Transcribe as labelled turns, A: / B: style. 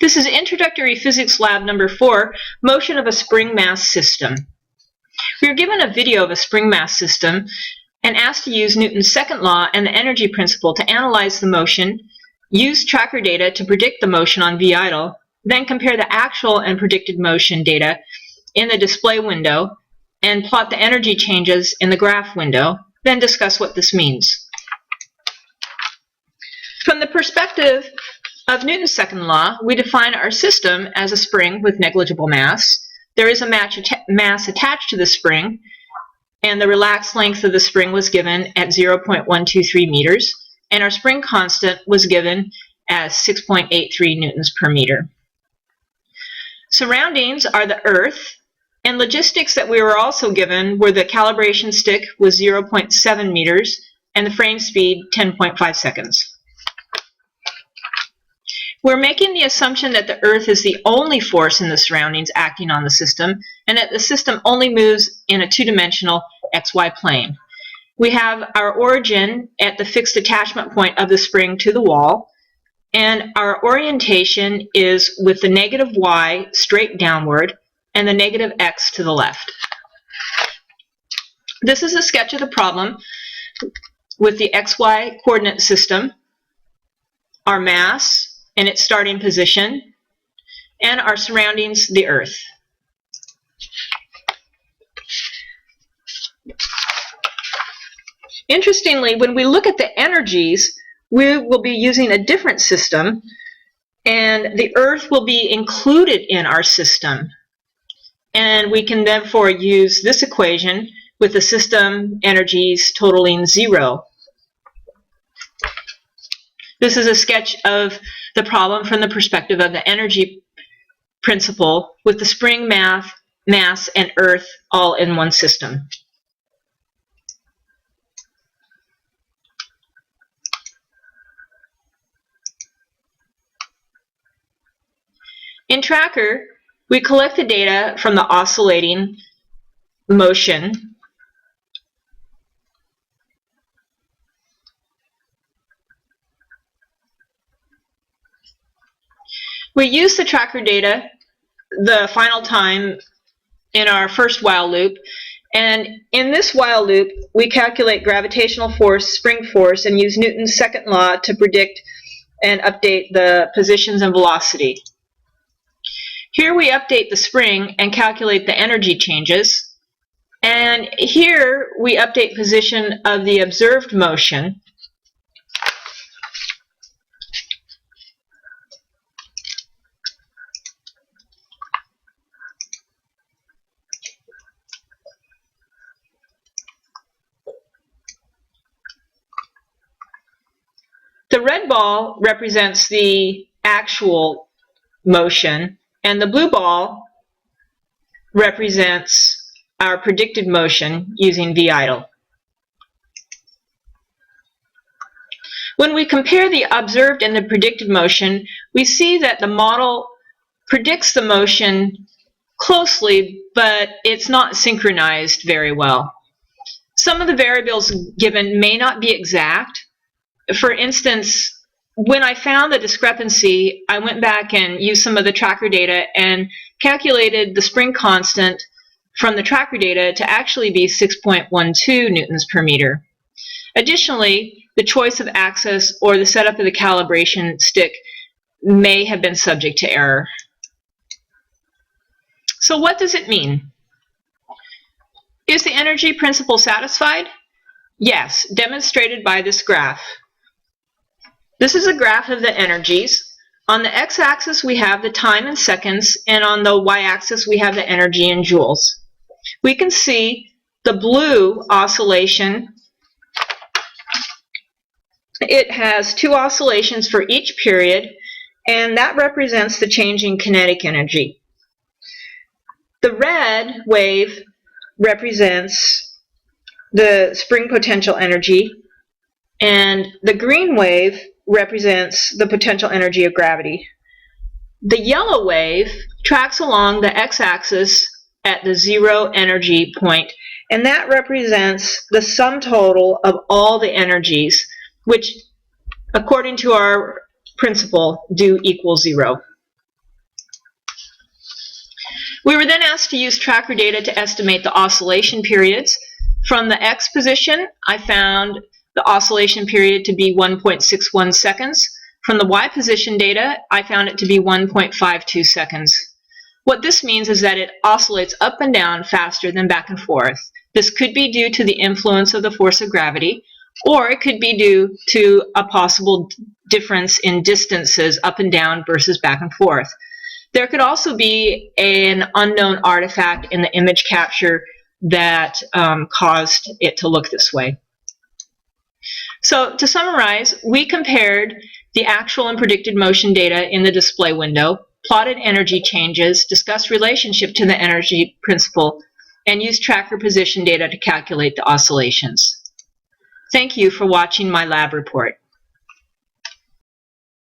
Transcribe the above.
A: This is Introductory Physics Lab number 4, Motion of a Spring Mass System. We are given a video of a spring mass system and asked to use Newton's second law and the energy principle to analyze the motion, use tracker data to predict the motion on v-idle, then compare the actual and predicted motion data in the display window and plot the energy changes in the graph window, then discuss what this means. From the perspective of Newton's second law, we define our system as a spring with negligible mass. There is a mass attached to the spring, and the relaxed length of the spring was given at 0.123 meters, and our spring constant was given as 6.83 newtons per meter. Surroundings are the Earth, and logistics that we were also given were the calibration stick was 0.7 meters and the frame speed 10.5 seconds. We're making the assumption that the Earth is the only force in the surroundings acting on the system, and that the system only moves in a two-dimensional XY plane. We have our origin at the fixed attachment point of the spring to the wall, and our orientation is with the negative y straight downward and the negative x to the left. This is a sketch of the problem with the XY coordinate system, our mass in its starting position, and our surroundings, the Earth. Interestingly, when we look at the energies, we will be using a different system, and the Earth will be included in our system. And we can therefore use this equation with the system energies totaling 0. This is a sketch of the problem from the perspective of the energy principle with the spring, mass, and Earth all in one system. In Tracker, we collect the data from the oscillating motion We use the tracker data the final time in our first while loop, and in this while loop we calculate gravitational force, spring force, and use Newton's second law to predict and update the positions and velocity. Here we update the spring and calculate the energy changes, and here we update position of the observed motion. The red ball represents the actual motion, and the blue ball represents our predicted motion using v-idle. When we compare the observed and the predicted motion, we see that the model predicts the motion closely, but it's not synchronized very well. Some of the variables given may not be exact. For instance, when I found the discrepancy, I went back and used some of the tracker data and calculated the spring constant from the tracker data to actually be 6.12 newtons per meter. Additionally, the choice of axis or the setup of the calibration stick may have been subject to error. So what does it mean? Is the energy principle satisfied? Yes, demonstrated by this graph. This is a graph of the energies. On the x-axis we have the time in seconds, and on the y-axis we have the energy in joules. We can see the blue oscillation. It has 2 oscillations for each period, and that represents the change in kinetic energy. The red wave represents the spring potential energy, and the green wave represents the potential energy of gravity. The yellow wave tracks along the x-axis at the 0 energy point, and that represents the sum total of all the energies, which according to our principle do equal 0. We were then asked to use tracker data to estimate the oscillation periods. From the X position, I found the oscillation period to be 1.61 seconds. From the Y position data, I found it to be 1.52 seconds. What this means is that it oscillates up and down faster than back and forth. This could be due to the influence of the force of gravity, or it could be due to a possible difference in distances up and down versus back and forth. There could also be an unknown artifact in the image capture that caused it to look this way. So to summarize, we compared the actual and predicted motion data in the display window, plotted energy changes, discussed relationship to the energy principle, and used tracker position data to calculate the oscillations. Thank you for watching my lab report.